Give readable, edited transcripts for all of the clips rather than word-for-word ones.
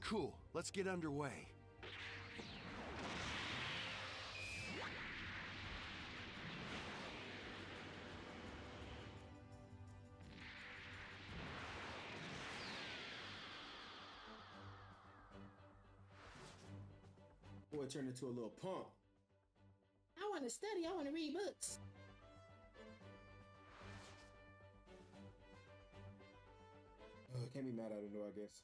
Cool, let's get underway. Boy turned into a little punk. I want to study. I want to read books. Can't be mad at it though, I guess.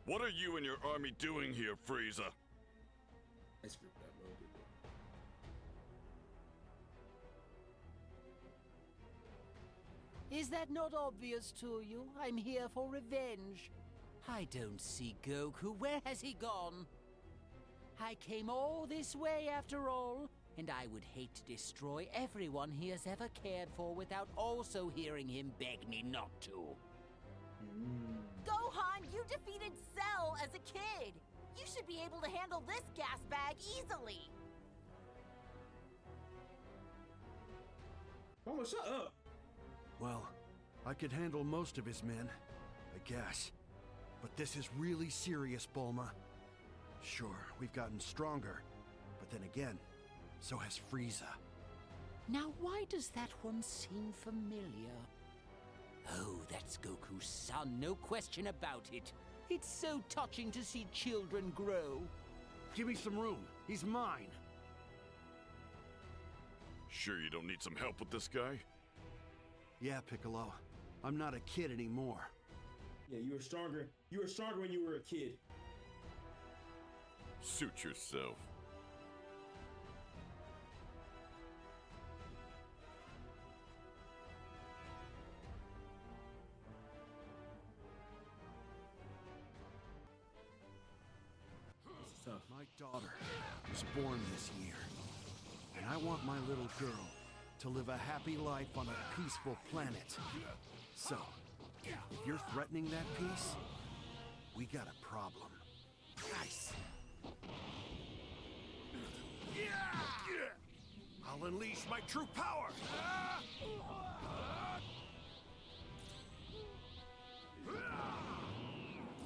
What are you and your army doing here, Frieza? I screwed that a little bit. Is that not obvious to you? I'm here for revenge. I don't see Goku. Where has he gone? I came all this way after all, and I would hate to destroy everyone he has ever cared for without also hearing him beg me not to. Gohan, you defeated Cell as a kid. You should be able to handle this gas bag easily. Mama, shut up! Well, I could handle most of his men, I guess. But this is really serious, Bulma. Sure, we've gotten stronger, but then again, so has Frieza. Now, why does that one seem familiar? Oh, that's Goku's son, no question about it. It's so touching to see children grow. Give me some room. He's mine. Sure you don't need some help with this guy? Yeah, Piccolo. I'm not a kid anymore. Yeah, you were stronger. You were stronger when you were a kid. Suit yourself. This is tough. My daughter was born this year, and I want my little girl to live a happy life on a peaceful planet. So, if you're threatening that peace, we got a problem. Nice. I'll unleash my true power.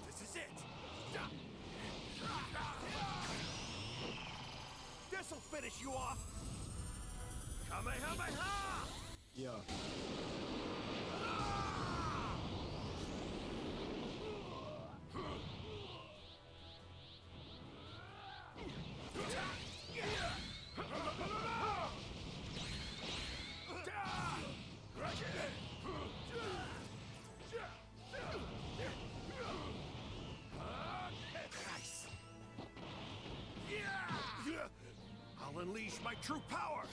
This is it. This'll finish you off. Kamehameha! Yeah. Nice. I'll unleash my true power.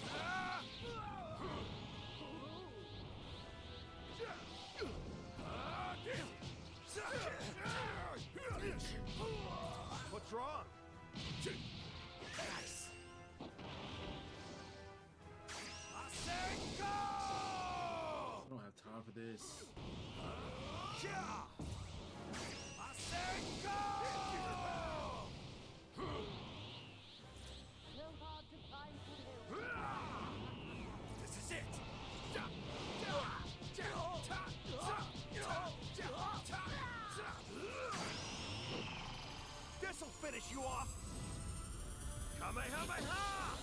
What's wrong? Nice. I don't have time for this. This is it. This'll finish you off. Kamehameha!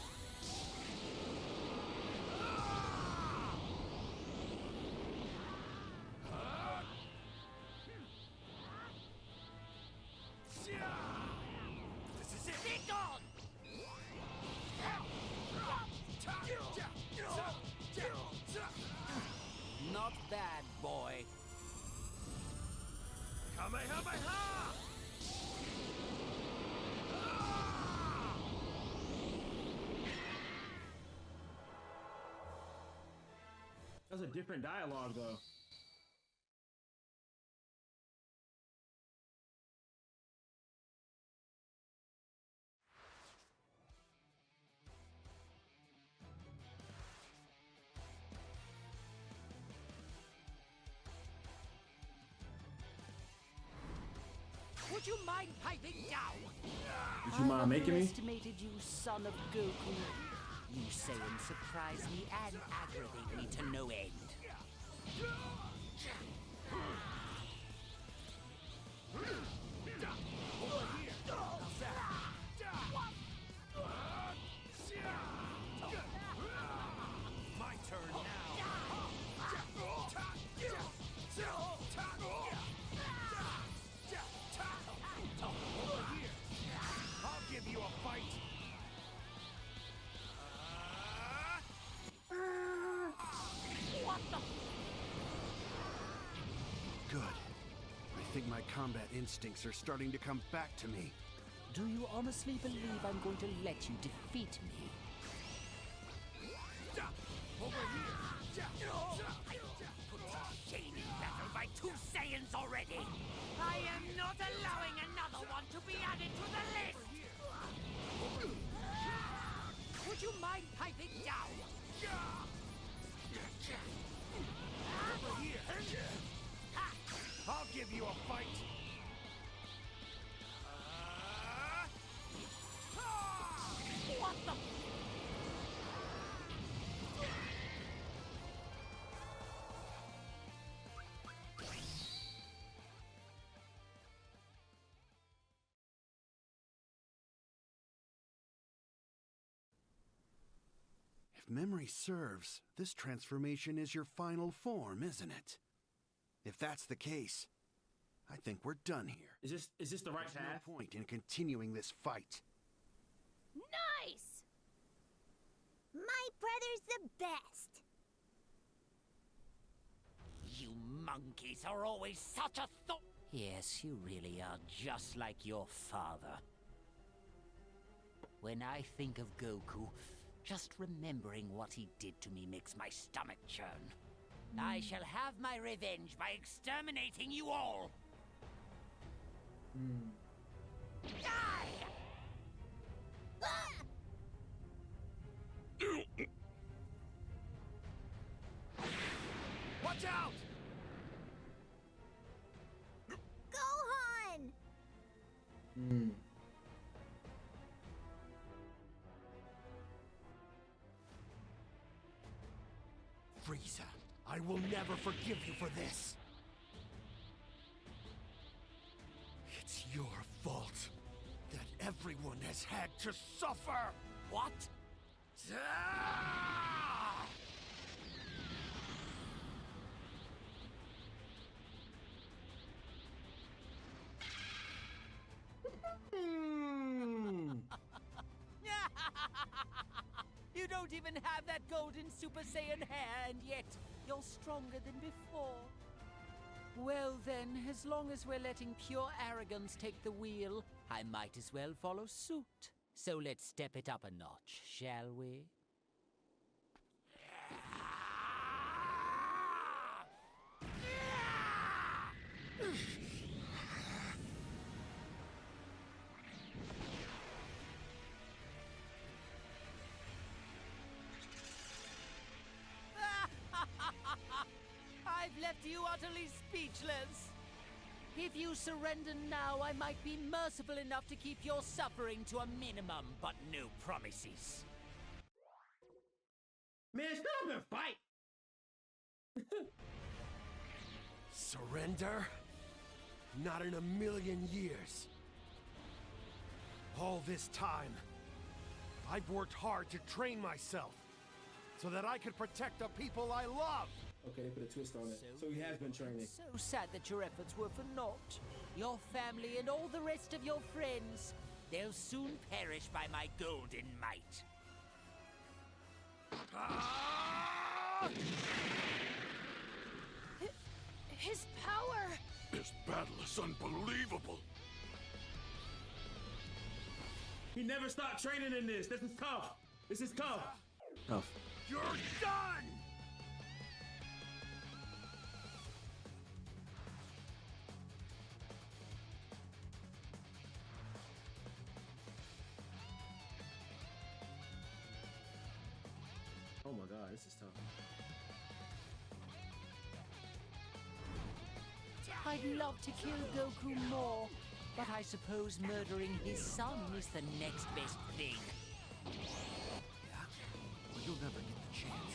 This is it. Be gone! Not bad, boy. Kamehameha! That's a different dialogue, though. Would you mind piping down? Would you mind making me? I underestimated you, son of Goku. You Saiyans surprise me and aggravate me to no end. My turn now. I'll give you a fight. What the? Good. I think my combat instincts are starting to come back to me. Do you honestly believe I'm going to let you defeat me? Over here. Put to shame in battle by two Saiyans already! I am not allowing another one to be added to the list! Would you mind piping down? Over here. I'll give you a fight. What the? If memory serves, this transformation is your final form, isn't it? If that's the case, I think we're done here. Is this the right There's path? no point in continuing this fight. Nice! My brother's the best. You monkeys are always such a thought. Yes, you really are just like your father. When I think of Goku, just remembering what he did to me makes my stomach churn. I shall have my revenge by exterminating you all. Die! Ah! Watch out! Gohan! Frieza, I will never forgive you for this. It's your fault that everyone has had to suffer. What? Ah! You don't even have that golden Super Saiyan hair, and yet you're stronger than before. Well then, as long as we're letting pure arrogance take the wheel, I might as well follow suit. So let's step it up a notch, shall we? I've left you utterly speechless. If you surrender now, I might be merciful enough to keep your suffering to a minimum, but no promises. Man, stop and fight! Surrender? Not in a million years. All this time, I've worked hard to train myself so that I could protect the people I love. Okay, they put a twist on it. So he has been training. So sad that your efforts were for naught. Your family and all the rest of your friends, they'll soon perish by my golden might. Ah! His power! This battle is unbelievable. He never stopped training in this. This is tough. This is tough. Tough. You're done! Oh my god, this is tough. I'd love to kill Goku more, But I suppose murdering his son is the next best thing. Yeah? Well, you'll never get the chance.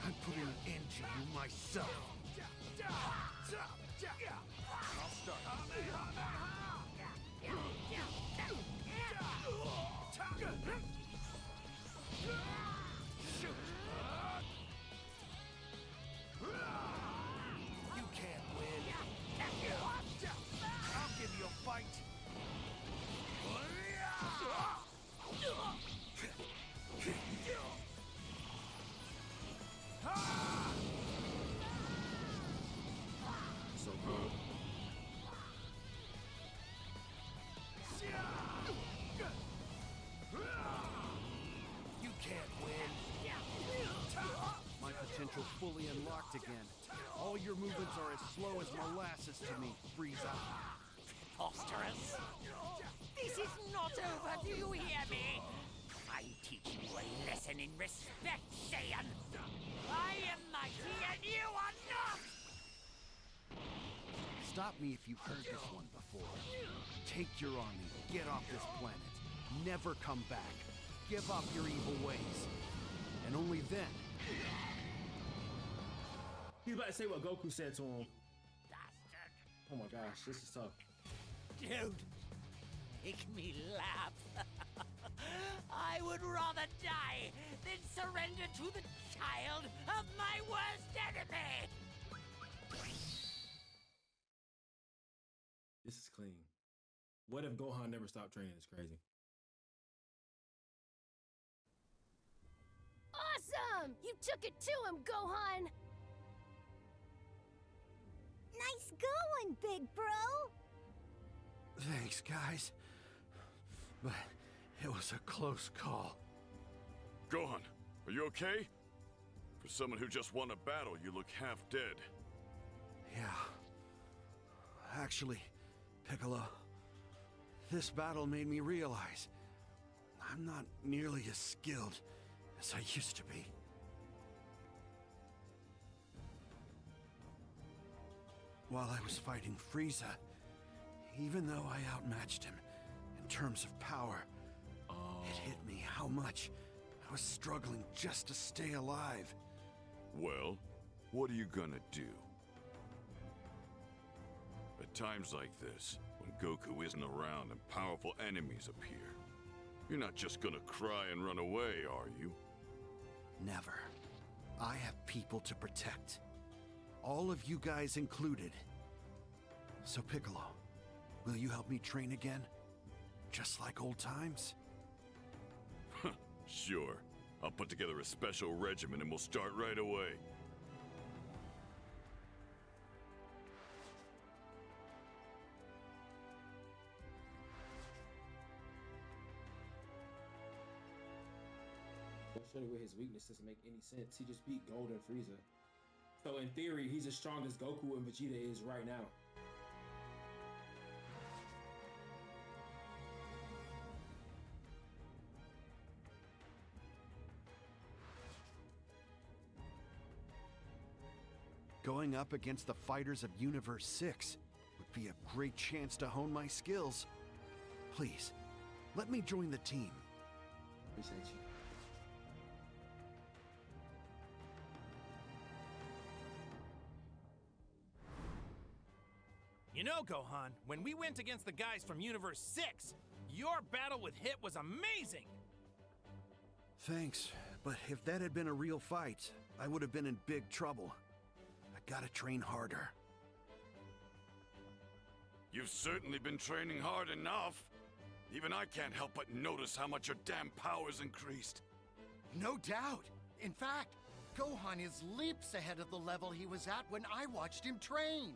I'm putting an end to you myself. I'll start. Shoot! You can't win. I'll give you a fight. So cool. You can't win. My potential fully unlocked again. All your movements are as slow as molasses to me, Frieza. Preposterous. This is not over, do you hear me? I'm teaching you a lesson in respect, Saiyan. I am mighty and you are not! Stop me if you've heard this one before. Take your army, get off this planet. Never come back. Give up your evil ways. And only then. He's about to say what Goku said to him. Bastard. Oh my gosh, this is tough. Don't make me laugh. I would rather die than surrender to the child of my worst enemy. This is clean. What if Gohan never stopped training? It's crazy. Awesome! You took it to him, Gohan! Nice going, big bro. Thanks, guys. But it was a close call. Gohan, are you okay? For someone who just won a battle, you look half dead. Yeah. Actually, Piccolo, this battle made me realize I'm not nearly as skilled as I used to be. While I was fighting Frieza, even though I outmatched him in terms of power, it hit me how much I was struggling just to stay alive. Well, what are you gonna do? At times like this, when Goku isn't around and powerful enemies appear, you're not just gonna cry and run away, are you? Never. I have people to protect. All of you guys included. So Piccolo, will you help me train again? Just like old times? Sure. I'll put together a special regimen and we'll start right away. Don't show me where his weakness doesn't make any sense. He just beat Golden Frieza. So in theory, he's as strong as Goku and Vegeta is right now. Going up against the fighters of Universe 6 would be a great chance to hone my skills. Please, let me join the team. Appreciate you. You know, Gohan, when we went against the guys from Universe 6, your battle with Hit was amazing! Thanks, but if that had been a real fight, I would have been in big trouble. I gotta train harder. You've certainly been training hard enough. Even I can't help but notice how much your damn power's increased. No doubt. In fact, Gohan is leaps ahead of the level he was at when I watched him train.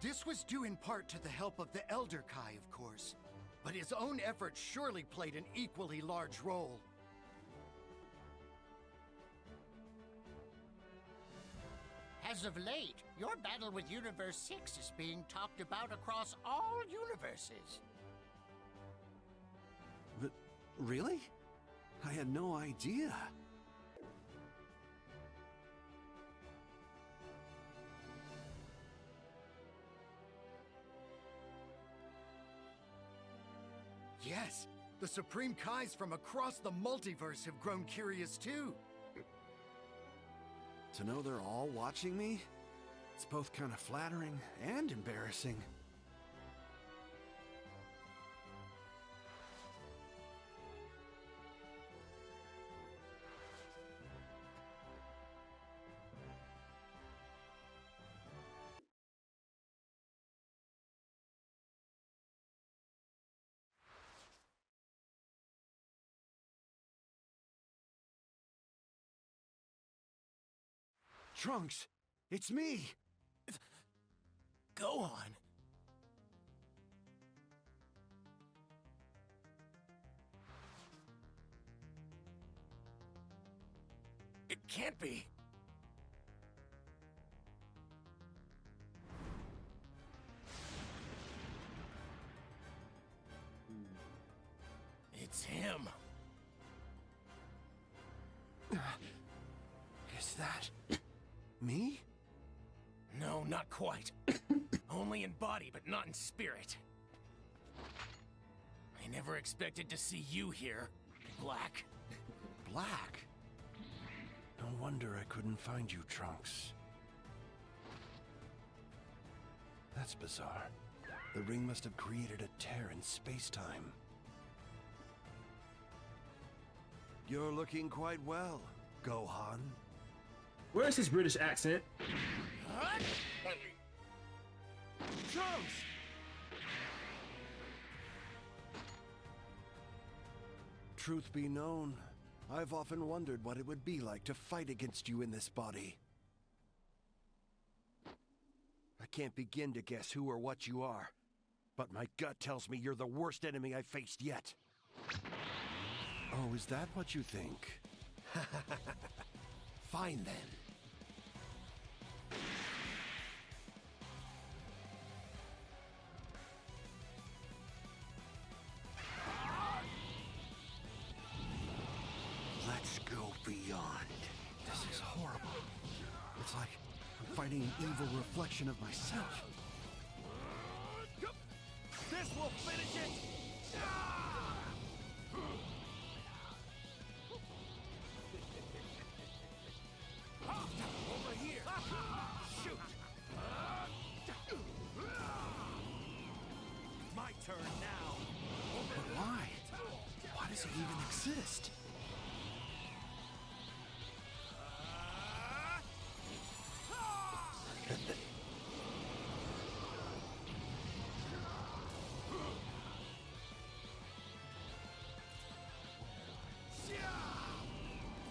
This was due in part to the help of the Elder Kai, of course, but his own efforts surely played an equally large role. As of late, your battle with Universe 6 is being talked about across all universes. But really? I had no idea. Yes, the Supreme Kais from across the multiverse have grown curious too. To know they're all watching me? It's both kind of flattering and embarrassing. Trunks, it's me! Gohan. It can't be. It's him. Is that me? No, not quite. Only in body, but not in spirit. I never expected to see you here, Black. Black? No wonder I couldn't find you, Trunks. That's bizarre. The ring must have created a tear in space-time. You're looking quite well, Gohan. Where's his British accent? Trunks! Truth be known, I've often wondered what it would be like to fight against you in this body. I can't begin to guess who or what you are, but my gut tells me you're the worst enemy I've faced yet. Oh, is that what you think? Fine then. Let's go beyond. This is horrible. It's like I'm fighting an evil reflection of myself. This will finish it! Over here! Shoot! My turn now! But why? Why does it even exist?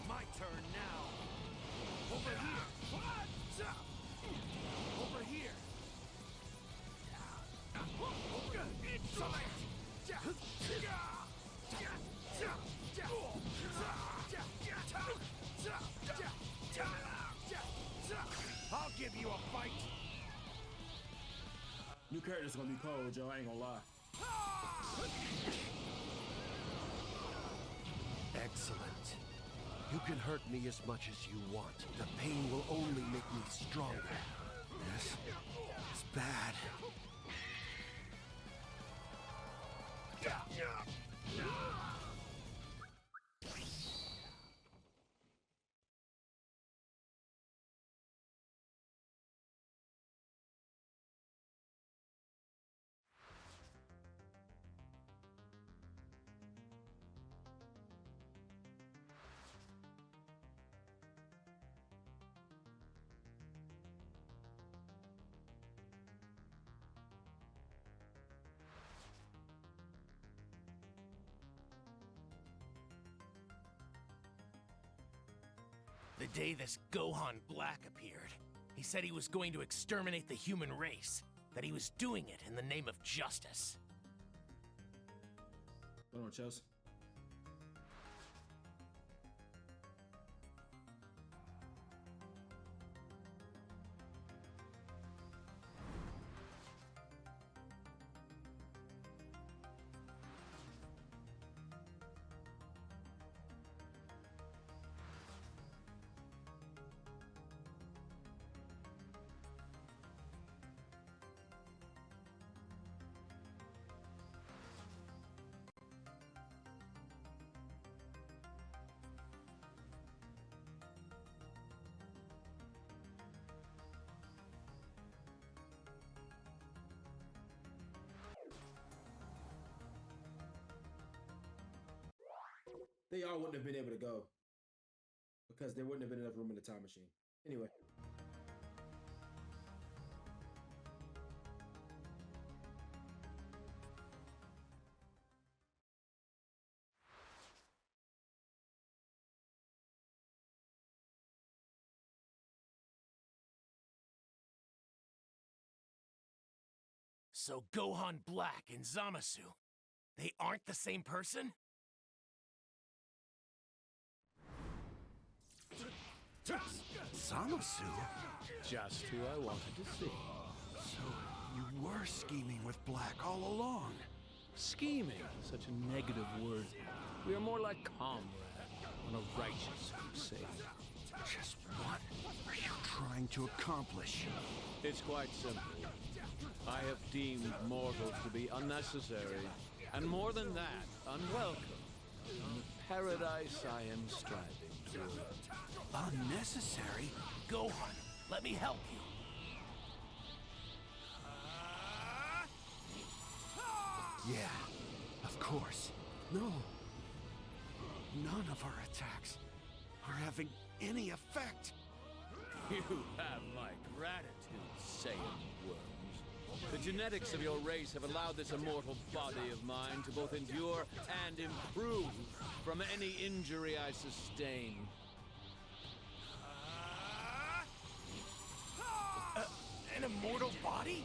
My turn now! Over here! Over here! I'll give you a fight! New character's gonna be cold, Joe. I ain't gonna lie. Excellent. You can hurt me as much as you want. The pain will only make me stronger. Yes, it's bad. The day this Gohan Black appeared, he said he was going to exterminate the human race, that he was doing it in the name of justice. Hold on, Chelsea. they all wouldn't have been able to go because there wouldn't have been enough room in the time machine. Anyway. So Gohan Black and Zamasu, they aren't the same person? Zamasu? Just who I wanted to see. So you were scheming with Black all along. Scheming, such a negative word. We are more like comrades on a righteous crusade. Just what are you trying to accomplish? It's quite simple. I have deemed mortals to be unnecessary, and more than that, unwelcome in the paradise I am striving toward. Unnecessary? Gohan, let me help you. Yeah, of course. No. None of our attacks are having any effect. You have my gratitude, Saiyan worms. The genetics of your race have allowed this immortal body of mine to both endure and improve from any injury I sustain. An immortal body?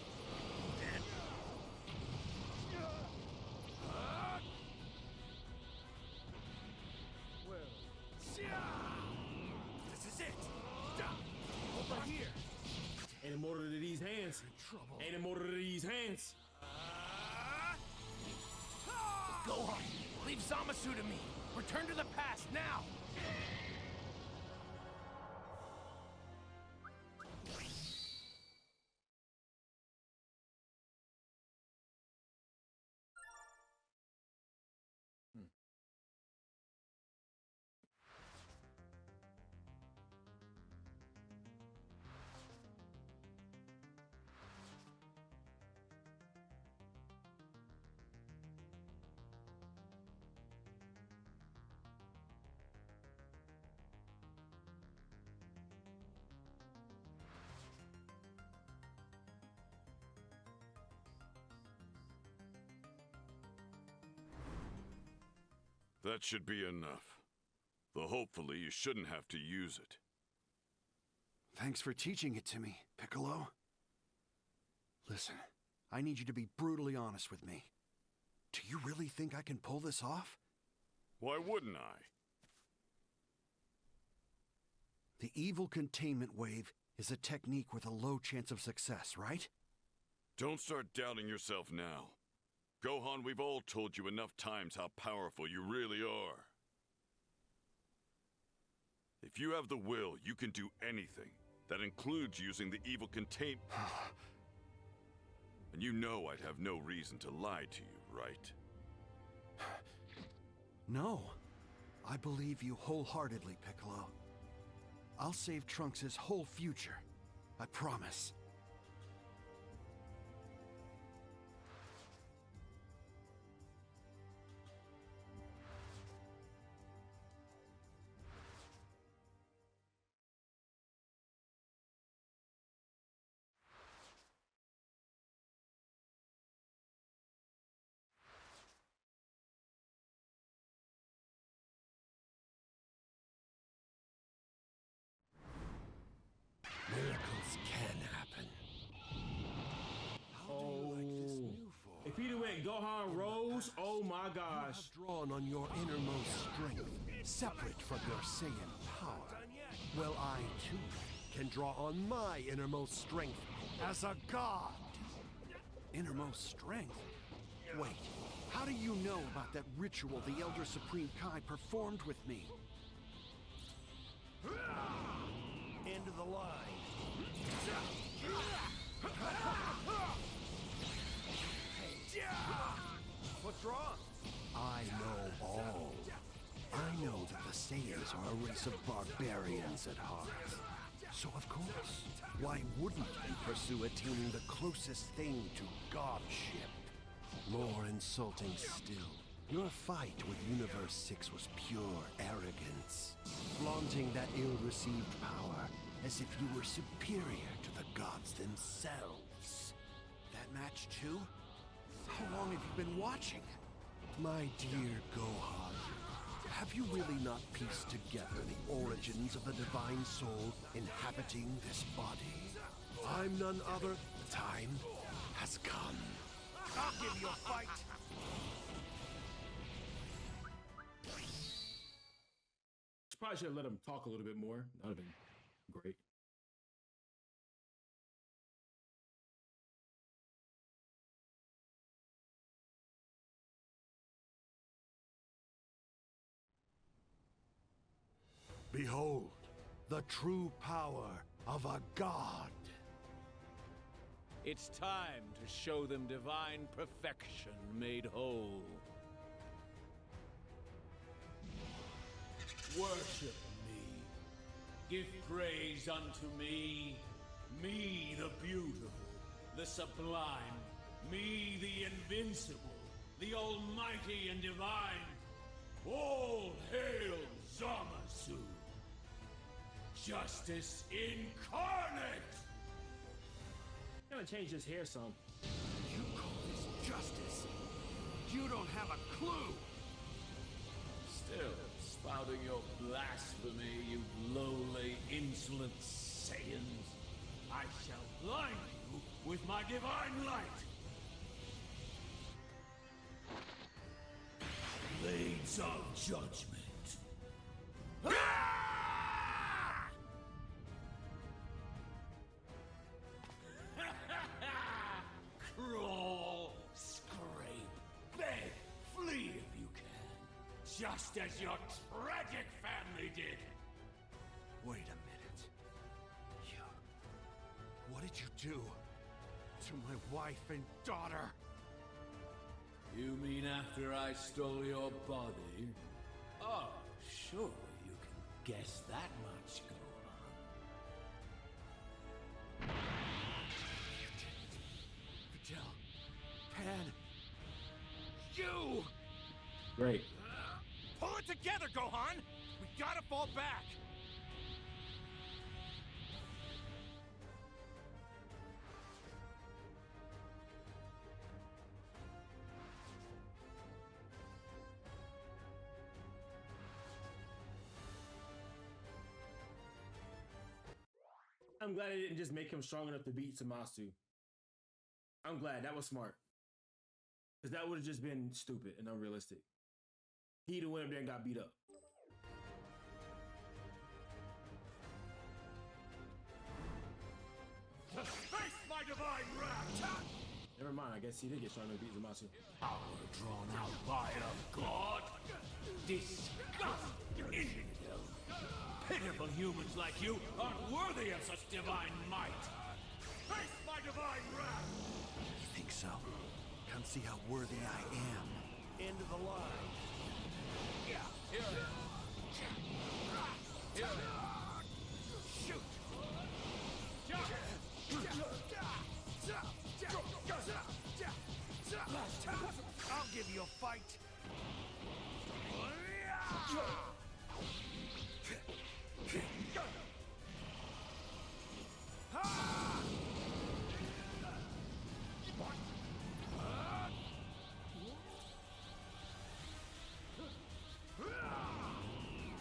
This is it! Over here! Ain't immortal to these hands. Ain't immortal to these hands. Gohan, leave Zamasu to me. Return to the past now. That should be enough. Though hopefully you shouldn't have to use it. Thanks for teaching it to me, Piccolo. Listen, I need you to be brutally honest with me. Do you really think I can pull this off? Why wouldn't I? The evil containment wave is a technique with a low chance of success, right? Don't start doubting yourself now. Gohan, we've all told you enough times how powerful you really are. If you have the will, you can do anything. That includes using the evil contain... And you know I'd have no reason to lie to you, right? No. I believe you wholeheartedly, Piccolo. I'll save Trunks' whole future. I promise. Miracles can happen. If he'd have went Gohan Rose, oh my You gosh. have drawn on your innermost strength, separate from your Saiyan power. Well, I, too, can draw on my innermost strength as a god. Innermost strength? Wait, how do you know about that ritual the Elder Supreme Kai performed with me? End of the line. What's wrong? I know all. I know that the Saiyans are a race of barbarians at heart. So of course, why wouldn't you pursue attaining the closest thing to godship? More insulting still Your fight with Universe 6 was pure arrogance, flaunting that ill-received power as if you were superior to the gods themselves. That match too? How long have you been watching? My dear Gohan, have you really not pieced together the origins of the divine soul inhabiting this body? I'm none other. The time has come. I'll give you a fight. Probably should have let him talk a little bit more. That would have been great. Behold, the true power of a god. It's time to show them divine perfection made whole. Worship me. Give praise unto me. Me the beautiful, the sublime. Me the invincible, the almighty and divine. All hail Zamasu. Justice incarnate! I'm gonna change his hair some. You call this justice? You don't have a clue! Still spouting your blasphemy, you lowly, insolent Saiyans. I shall blind you with my divine light! Blades of judgment. Crawl, scrape, beg, flee if you can. Just as your tragic family did. Wait a minute. What did you do to my wife and daughter? You mean after I stole your body? Oh, surely you can guess that much, Gohan. You didn't. Videl. Pan. You! Great. Pull it together, Gohan! We gotta fall back! I'm glad it didn't just make him strong enough to beat Zamasu. I'm glad. That was smart. Because that would have just been stupid and unrealistic. He'd have went up there and got beat up. To face my divine wrath! Never mind. I guess he did get strong enough to beat Zamasu. Power drawn out by a god! Disgusting infidel! Pitiful humans like you aren't worthy of such divine might! Face my divine wrath! You think so? Come see how worthy I am. End of the line. Here! Here! Shoot! I'll give you a fight.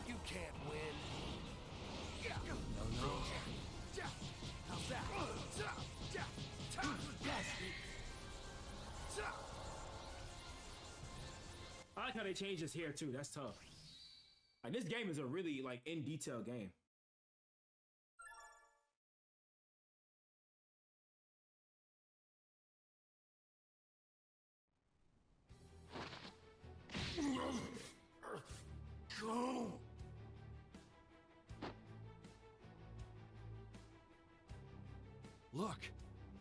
You can't win. No. How's that? I like how they changed his hair too. That's tough. Like, this game is a really like in detail game. Go! Look,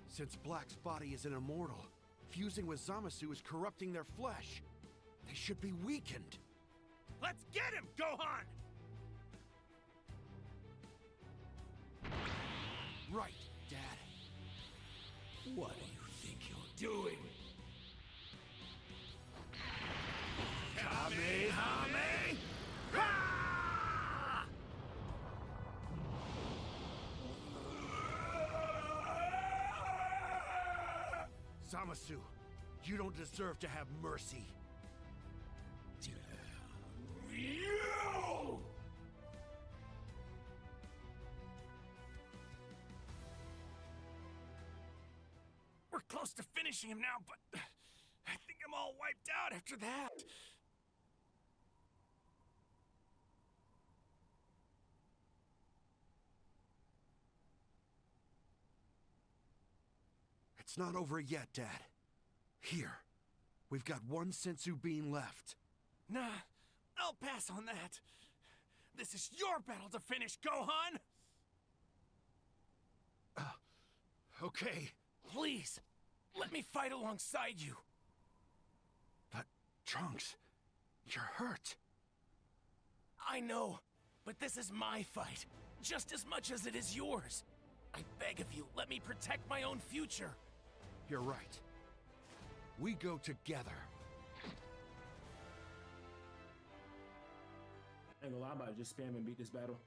since Black's body is an immortal, fusing with Zamasu is corrupting their flesh. They should be weakened. Let's get him, Gohan! Right, Dad. What do you think you're doing? Zamasu, you don't deserve to have mercy. You! We're close to finishing him now, but I think I'm all wiped out after that. It's not over yet, Dad. Here, we've got one sensu bean left. Nah, I'll pass on that. This is your battle to finish, Gohan! Okay. Please, let me fight alongside you. But, Trunks, you're hurt. I know, but this is my fight, just as much as it is yours. I beg of you, let me protect my own future. You're right. We go together. I ain't gonna lie about it, just spam and beat this battle.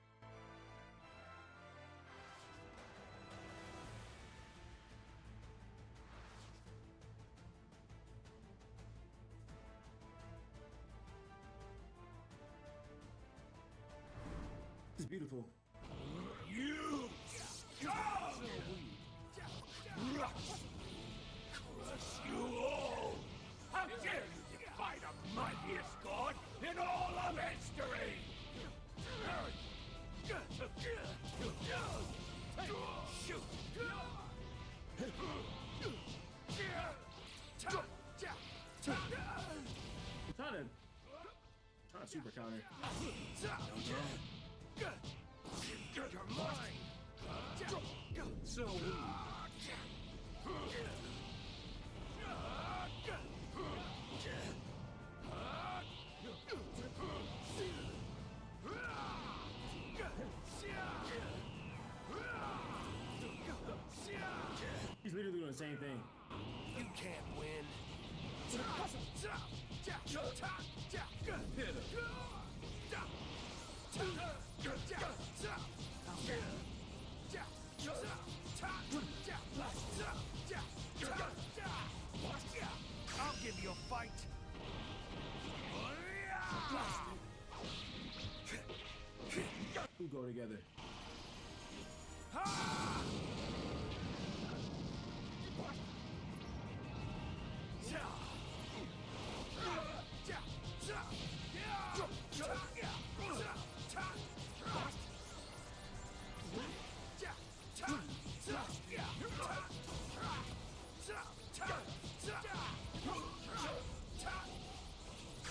It's beautiful. You go! Crush you all! How dare you defy the mightiest god in all of history! Shoot! Trying to super counter. You're mine! So He's literally doing the same thing. you can't win. I'll give you a fight. Who go together?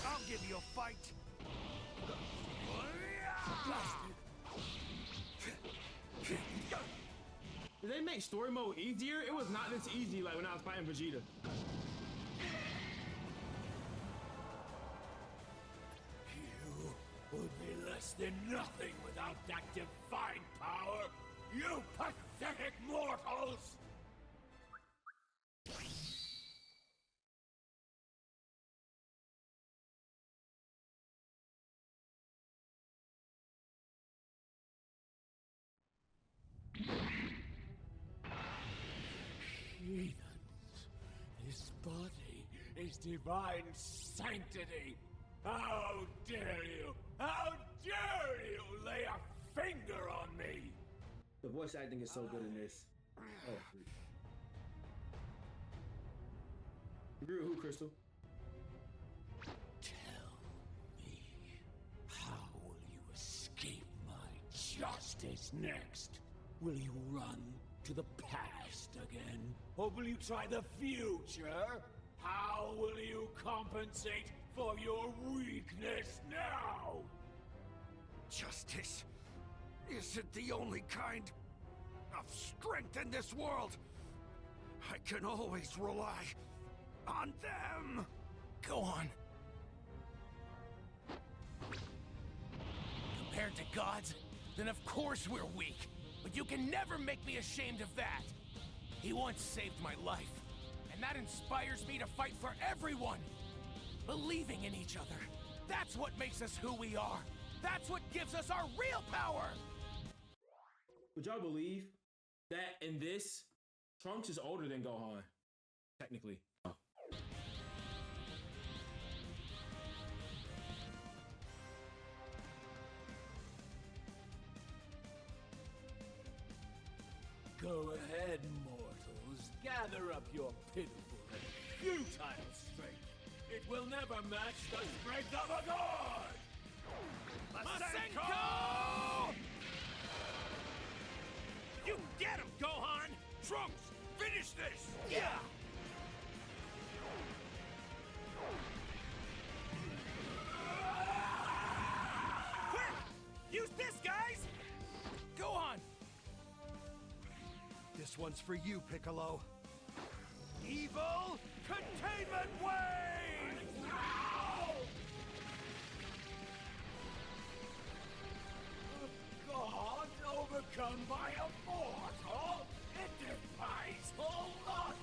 I'll give you a fight. Did they make story mode easier? It was not this easy like when I was fighting Vegeta. You would be less than nothing without that divine power, you pathetic mortals! Heathens, this body is divine sanctity. How dare you? How dare you lay a finger on me? The voice acting is so good in this. Oh, sweet. Agree with who, Crystal? Tell me, how will you escape my justice next? Will you run to the past again? Or will you try the future? How will you compensate for your weakness now? Justice isn't the only kind of strength in this world. I can always rely on them. Go on. Compared to gods, then of course we're weak. But you can never make me ashamed of that. He once saved my life, and that inspires me to fight for everyone. Believing in each other, that's what makes us who we are. That's what gives us our real power. Would y'all believe that in this, Trunks is older than Gohan? Technically. Go ahead, mortals. Gather up your pitiful and futile strength. It will never match the strength of a god! Masenko! You get him, Gohan! Trunks, finish this! Yeah! Quick! Use this, guys! Gohan! This one's for you, Piccolo. Evil Containment Wave! A god overcome by a mortal? It defies all logic!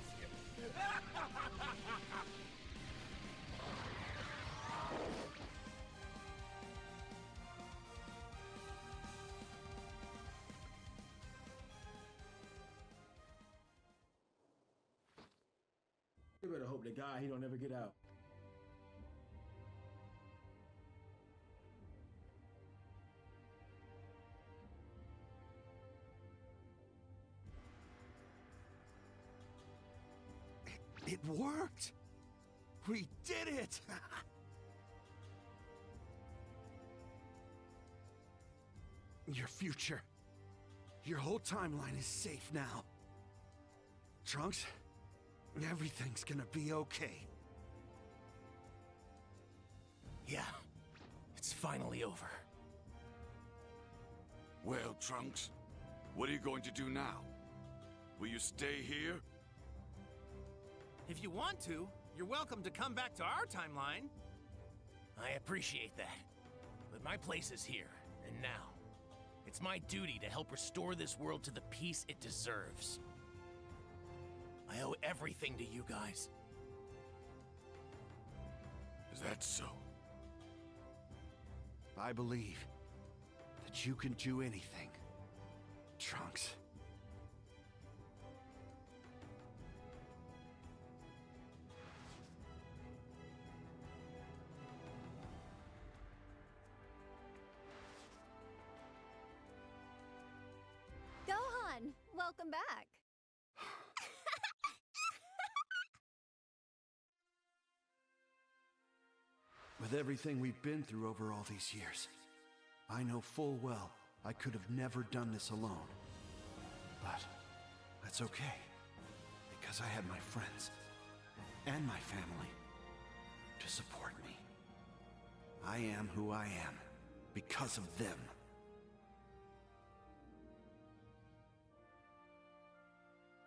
You better hope the guy he don't ever get out. It worked! We did it! Your future, your whole timeline is safe now. Trunks, everything's gonna be okay. Yeah, it's finally over. Well, Trunks, what are you going to do now? Will you stay here? If you want to, you're welcome to come back to our timeline. I appreciate that. But my place is here, and now. It's my duty to help restore this world to the peace it deserves. I owe everything to you guys. Is that so? I believe that you can do anything, Trunks. Gohan, welcome back. With everything we've been through over all these years, I know full well I could have never done this alone. But that's okay, because I had my friends and my family to support me. I am who I am because of them.